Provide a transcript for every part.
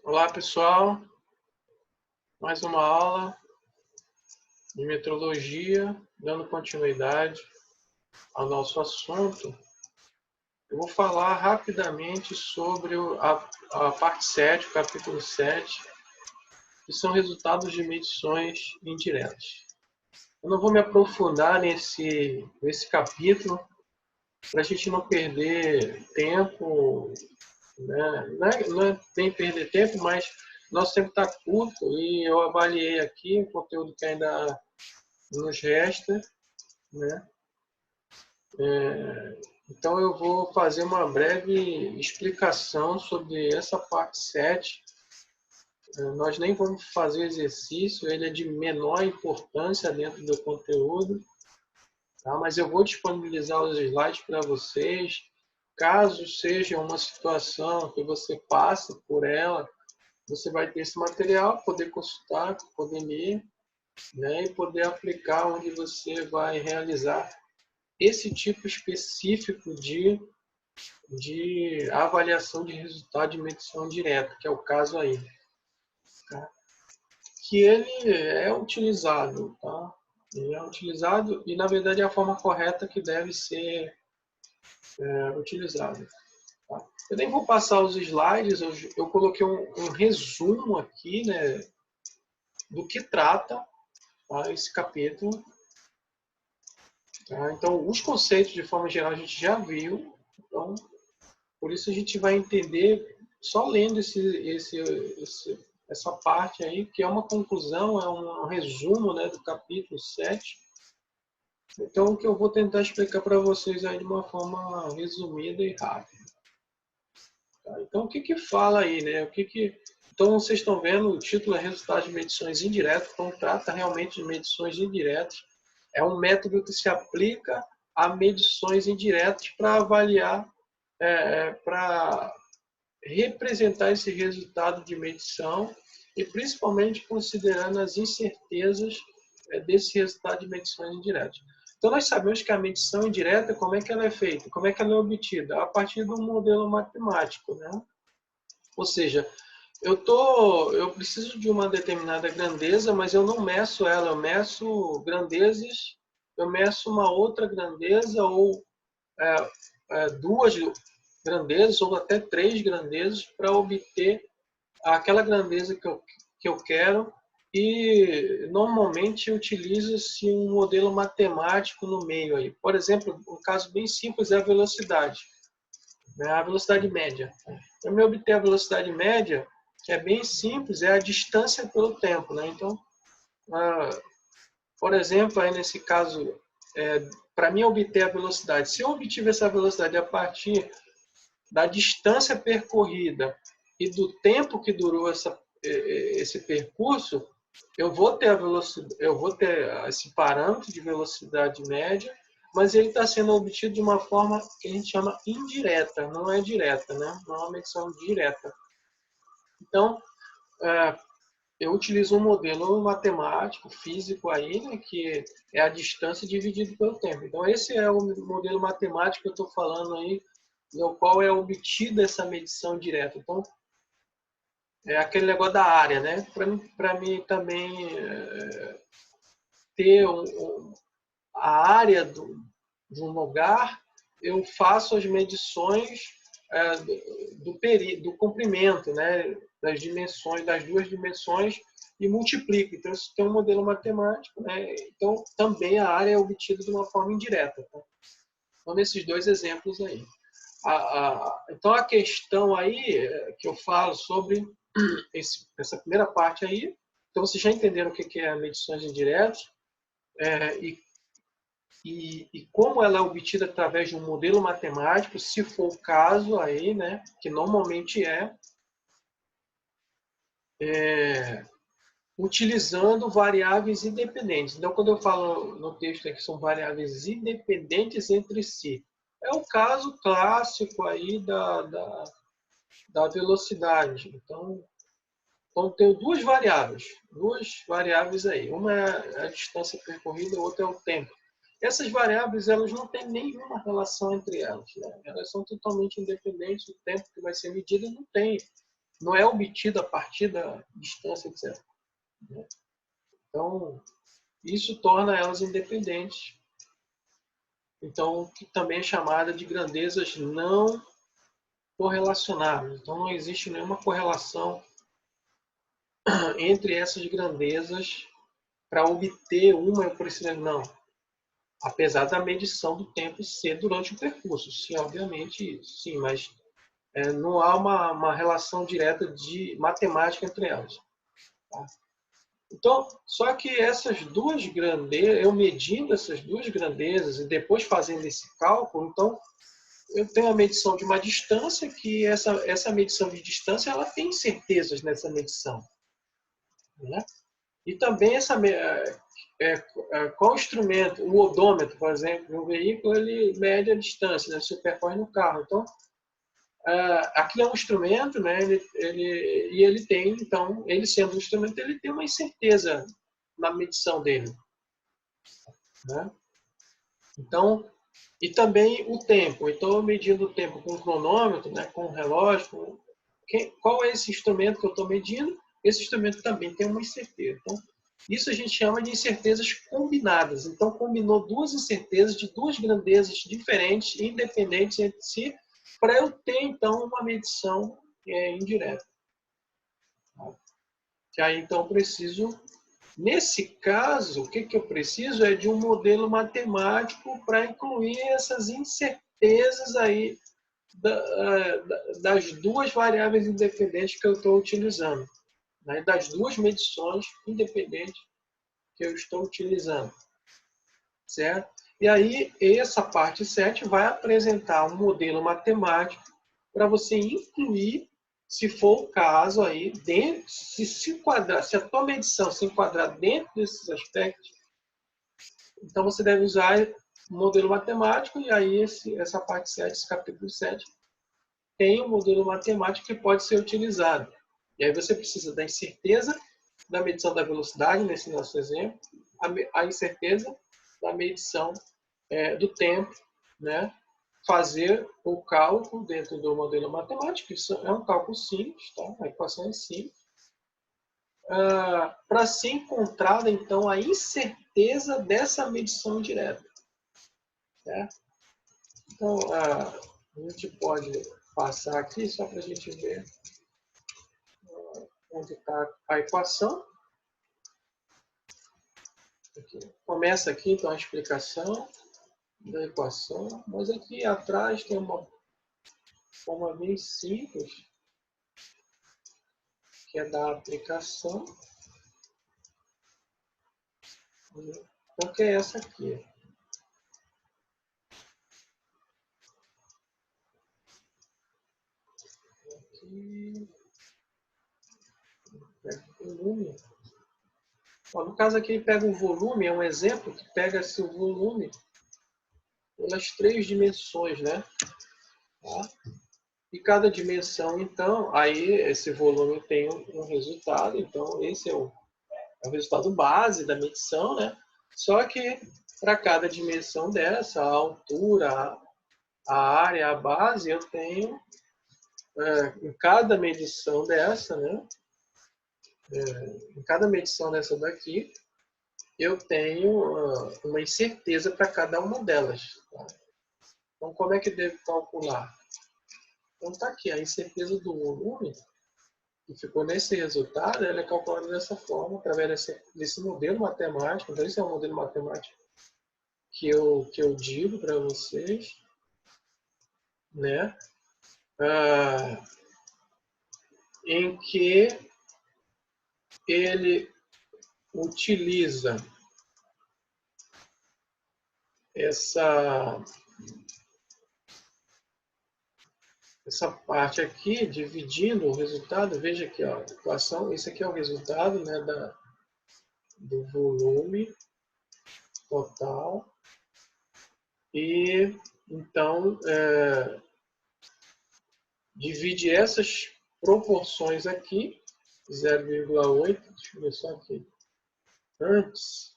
Olá, pessoal. Mais uma aula de metrologia, dando continuidade ao nosso assunto. Eu vou falar rapidamente sobre a parte 7, o capítulo 7, que são resultados de medições indiretas. Eu não vou me aprofundar nesse capítulo, para a gente não perder tempo, né? Não é bem perder tempo, mas nosso tempo está curto e eu avaliei aqui o conteúdo que ainda nos resta, né? Então eu vou fazer uma breve explicação sobre essa parte 7. Nós nem vamos fazer exercício, ele é de menor importância dentro do conteúdo, tá? Mas eu vou disponibilizar os slides para vocês. Caso seja uma situação que você passe por ela, você vai ter esse material, poder consultar, poder ler, né? E poder aplicar onde você vai realizar esse tipo específico de avaliação de resultado de medição direta, que é o caso aí, tá? Que ele é utilizado, tá? Ele é utilizado e, na verdade, é a forma correta que deve ser utilizado. Tá? Eu nem vou passar os slides, eu coloquei um resumo aqui, né, do que trata, tá, esse capítulo. Tá? Então, os conceitos, de forma geral, a gente já viu. Então, por isso a gente vai entender só lendo essa parte aí, que é uma conclusão, é um resumo, né, do capítulo 7. Então, o que eu vou tentar explicar para vocês aí de uma forma resumida e rápida. Tá? Então, o que que fala aí, né? Então, vocês estão vendo, o título é Resultados de Medições Indiretas, então trata realmente de medições indiretas. É um método que se aplica a medições indiretas para avaliar, para representar esse resultado de medição e principalmente considerando as incertezas desse resultado de medições indiretas. Então, nós sabemos que a medição indireta, como é que ela é feita? Como é que ela é obtida? A partir de um modelo matemático, né? Ou seja, eu preciso de uma determinada grandeza, mas eu não meço ela, eu meço grandezas, eu meço uma outra grandeza ou duas grandezas ou até três grandezas para obter aquela grandeza que eu quero, e normalmente utiliza-se um modelo matemático no meio aí. Por exemplo, um caso bem simples é a velocidade, né? A velocidade média. Para me obter a velocidade média, que é bem simples, é a distância pelo tempo, né? Então, por exemplo, aí nesse caso, para mim obter a velocidade, se eu obtiver essa velocidade a partir da distância percorrida e do tempo que durou esse percurso, eu vou ter esse parâmetro de velocidade média, mas ele está sendo obtido de uma forma que a gente chama indireta, não é direta, né? Não é uma medição direta. Então, eu utilizo um modelo matemático, físico aí, né, que é a distância dividido pelo tempo. Então, esse é o modelo matemático que eu estou falando aí, no qual é obtida essa medição direta. Então, é aquele negócio da área, né? Para mim também ter a área de um lugar, eu faço as medições do comprimento, né? Das dimensões, das duas dimensões, e multiplico. Então, isso tem um modelo matemático, né? Então, também a área é obtida de uma forma indireta. Tá? Então, nesses dois exemplos aí. Então, a questão aí que eu falo sobre essa primeira parte aí, então vocês já entenderam o que é medições indiretas e como ela é obtida através de um modelo matemático, se for o caso aí, né, que normalmente utilizando variáveis independentes. Então, quando eu falo no texto que são variáveis independentes entre si, é o caso clássico aí da velocidade. Então, tenho duas variáveis aí. Uma é a distância percorrida, a outra é o tempo. Essas variáveis, elas não têm nenhuma relação entre elas, né? Elas são totalmente independentes. O tempo que vai ser medido não tem não é obtida a partir da distância, etc. Então, isso torna elas independentes. Então, que também é chamada de grandezas não correlacionáveis. Então, não existe nenhuma correlação entre essas grandezas para obter uma, eu preciso, não. Apesar da medição do tempo ser durante o percurso. Sim, obviamente, sim, mas não há uma relação direta de matemática entre elas. Tá? Então, só que essas duas grandezas, eu medindo essas duas grandezas e depois fazendo esse cálculo, então eu tenho a medição de uma distância, que essa medição de distância ela tem certezas nessa medição. Né? E também qual instrumento, o odômetro, por exemplo, no veículo, ele mede a distância, né? Você percorre no carro. Então, aqui é um instrumento, né? E ele tem, então, ele sendo um instrumento, ele tem uma incerteza na medição dele. Né? Então, e também o tempo. Então, eu medindo o tempo com o cronômetro, né? Com o relógio, qual é esse instrumento que eu estou medindo? Esse instrumento também tem uma incerteza. Então, isso a gente chama de incertezas combinadas. Então, combinou duas incertezas de duas grandezas diferentes, independentes entre si, para eu ter, então, uma medição indireta. Que aí, então, eu preciso... Nesse caso, o que eu preciso é de um modelo matemático para incluir essas incertezas aí das duas variáveis independentes que eu estou utilizando. Né? Das duas medições independentes que eu estou utilizando. Certo? E aí, essa parte 7 vai apresentar um modelo matemático para você incluir, se for o caso, aí, dentro, se enquadrar, se a tua medição se enquadrar dentro desses aspectos, então você deve usar o modelo matemático, e aí essa parte 7, esse capítulo 7, tem um modelo matemático que pode ser utilizado. E aí você precisa da incerteza da medição da velocidade, nesse nosso exemplo, a incerteza da medição do tempo, né? Fazer o cálculo dentro do modelo matemático, isso é um cálculo simples, tá? A equação é simples, para ser encontrada, então, a incerteza dessa medição direta. Certo? Então, a gente pode passar aqui só para a gente ver onde está a equação. Aqui. Começa aqui, então, a explicação da equação, mas aqui atrás tem uma forma bem simples, que é da aplicação. Então, que é essa aqui. Aqui. Pega o volume. No caso aqui, ele pega o volume, é um exemplo que pega esse volume pelas 3 dimensões, né? Tá? E cada dimensão, então, aí esse volume tem um resultado, então esse é o resultado base da medição, né? Só que para cada dimensão dessa, a altura, a área, a base, eu tenho, em cada medição dessa, né? Em cada medição dessa daqui, eu tenho uma incerteza para cada uma delas. Tá? Então, como é que devo calcular? Então, está aqui a incerteza do volume, que ficou nesse resultado, ela é calculada dessa forma, através desse modelo matemático. Então, esse é um modelo matemático que eu digo para vocês, né? Em que ele utiliza essa parte aqui, dividindo o resultado. Veja aqui, ó, a equação, esse aqui é o resultado, né, do volume total. E então divide essas proporções aqui, 0,8, deixa eu ver só aqui, antes,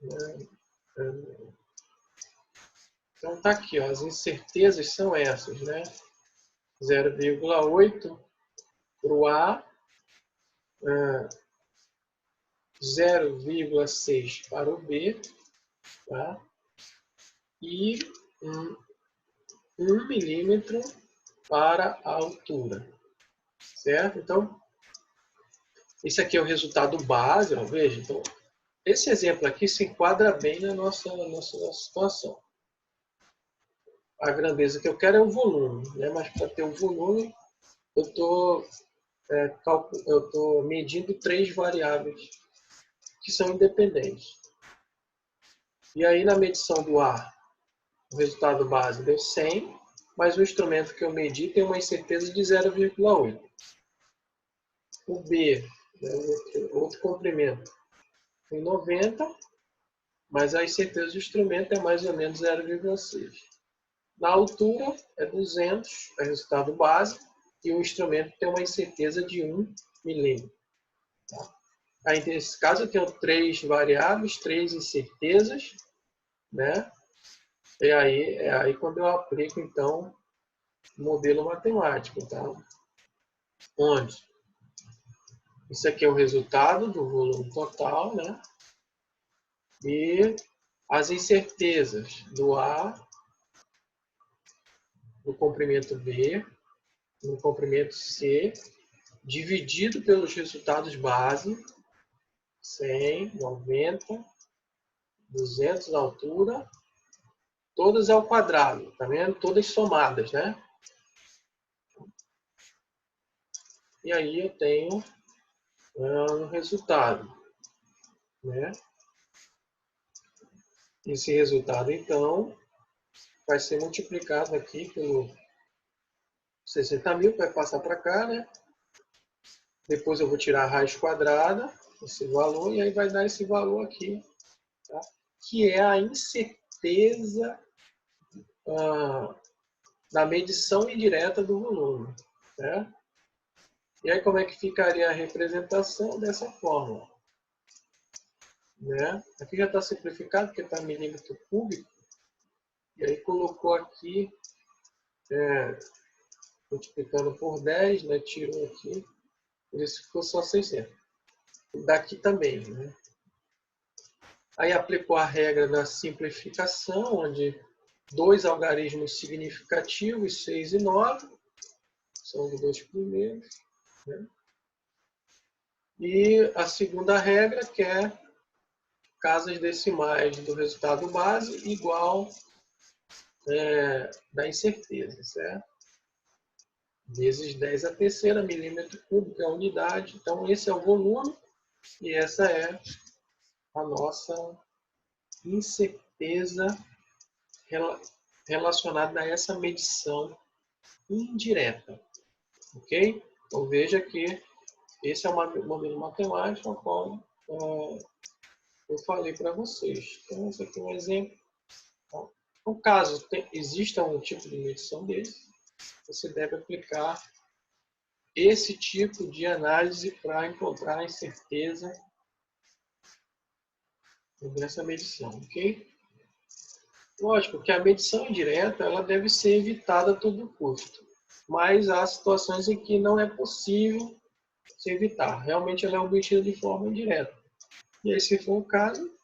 né, então tá aqui, ó, as incertezas são essas, né? 0,8 para o A, 0,6 para o B, tá? E 1 milímetro para a altura, certo? Então, esse aqui é o resultado base, ó, veja. Então, esse exemplo aqui se enquadra bem na nossa situação. A grandeza que eu quero é o volume, né? Mas para ter o volume, eu estou medindo 3 variáveis que são independentes. E aí, na medição do A, o resultado base deu 100, mas o instrumento que eu medi tem uma incerteza de 0,8. O B, né, outro comprimento, tem 90, mas a incerteza do instrumento é mais ou menos 0,6. Na altura é 200, é o resultado base, e o instrumento tem uma incerteza de 1 milímetro. Tá? Aí, nesse caso, eu tenho 3 variáveis, 3 incertezas, né? E aí, é aí quando eu aplico, então, o modelo matemático. Tá? Onde? Isso aqui é o resultado do volume total, né? E as incertezas do A, do comprimento B, no comprimento C, dividido pelos resultados base, 100, 90, 200 na altura, todas ao quadrado, tá vendo? Todas somadas, né? E aí eu tenho um resultado, né? Esse resultado, então, vai ser multiplicado aqui pelo 60.000, vai passar para cá, né? Depois eu vou tirar a raiz quadrada, esse valor, e aí vai dar esse valor aqui, tá? Que é a incerteza da medição indireta do volume, né? E aí como é que ficaria a representação dessa fórmula? Né? Aqui já está simplificado, porque está milímetro cúbico, e aí colocou aqui, multiplicando por 10, né? Tirou aqui, por isso ficou só 600. Daqui também, né? Aí aplicou a regra da simplificação, onde 2 algarismos significativos, 6 e 9, são os 2 primeiros. Né? E a segunda regra, que é casas decimais do resultado base igual da incerteza, certo? Vezes 10 a terceira, milímetro cúbico é a unidade. Então, esse é o volume e essa é a nossa incerteza relacionada a essa medição indireta. Ok? Então, veja que esse é um modelo matemático ao qual eu falei para vocês. Então, esse aqui é um exemplo. No caso exista um tipo de medição desse, você deve aplicar esse tipo de análise para encontrar a incerteza dessa medição, ok? Lógico que a medição indireta ela deve ser evitada a todo custo, mas há situações em que não é possível se evitar. Realmente ela é obtida de forma indireta. E aí, se for o caso,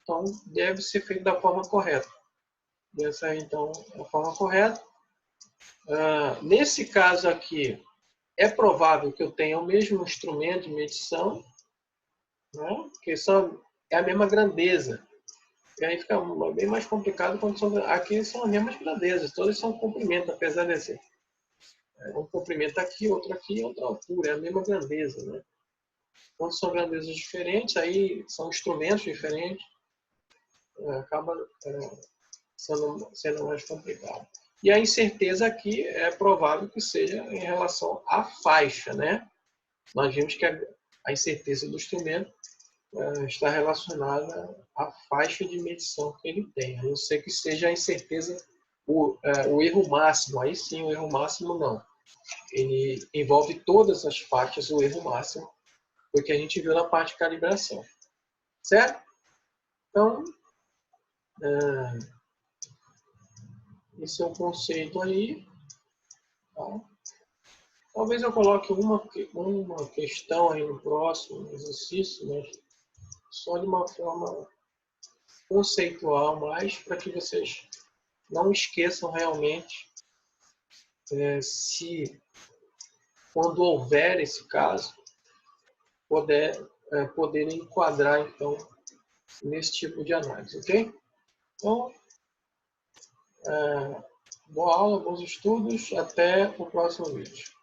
então deve ser feito da forma correta. Essa é, então, a forma correta. Nesse caso aqui, é provável que eu tenha o mesmo instrumento de medição, né? Porque é a mesma grandeza. E aí fica bem mais complicado quando aqui são as mesmas grandezas, todas são comprimento, apesar de ser um comprimento aqui, outro aqui, outra altura, é a mesma grandeza, né? Quando são grandezas diferentes, aí são instrumentos diferentes, acaba sendo mais complicado. E a incerteza aqui é provável que seja em relação à faixa, né? Nós vimos que a incerteza do instrumento está relacionada à faixa de medição que ele tem, a não ser que seja a incerteza, o erro máximo. Aí sim, o erro máximo não. Ele envolve todas as faixas, o erro máximo, foi o que a gente viu na parte de calibração. Certo? Então, esse é o conceito aí. Tá? Talvez eu coloque uma questão aí no próximo exercício, mas só de uma forma conceitual, mais para que vocês não esqueçam realmente se, quando houver esse caso, poderem enquadrar, então, nesse tipo de análise, ok? Então, boa aula, bons estudos, até o próximo vídeo.